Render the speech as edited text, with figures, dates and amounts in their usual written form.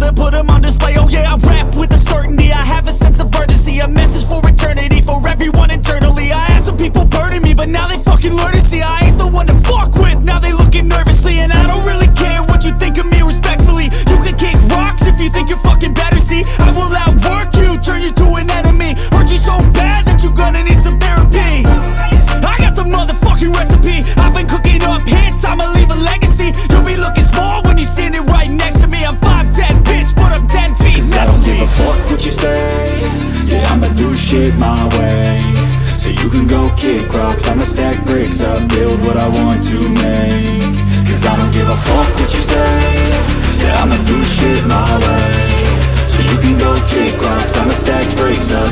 to put them on display. Oh yeah, I rap with a certainty, I have a sense of urgency, a message for eternity, for everyone internally. I had some people burning me, but now they fucking learn to see I ain't the one to fuck with. Now they looking nervously, and I don't really care what you think of me, respectfully. You can kick rocks if you think you're fucking better. See, I will outwork you, turn you to an enemy, hurt you so bad that you're gonna need some therapy. I got the motherfucking recipe, I've been cooking up hits, I'ma leave a legacy. You'll be looking small when you're standing right next to me. I'm 5'10", bitch, but I'm 10 feet Cause next I don't to give me. a fuck what you say. Yeah, I'ma do shit my way. So you can go kick rocks, I'ma stack bricks up, build what I want to make. Cause I don't give a fuck what you say. Yeah, I'ma do shit my way. So you can go kick rocks, I'ma stack bricks up,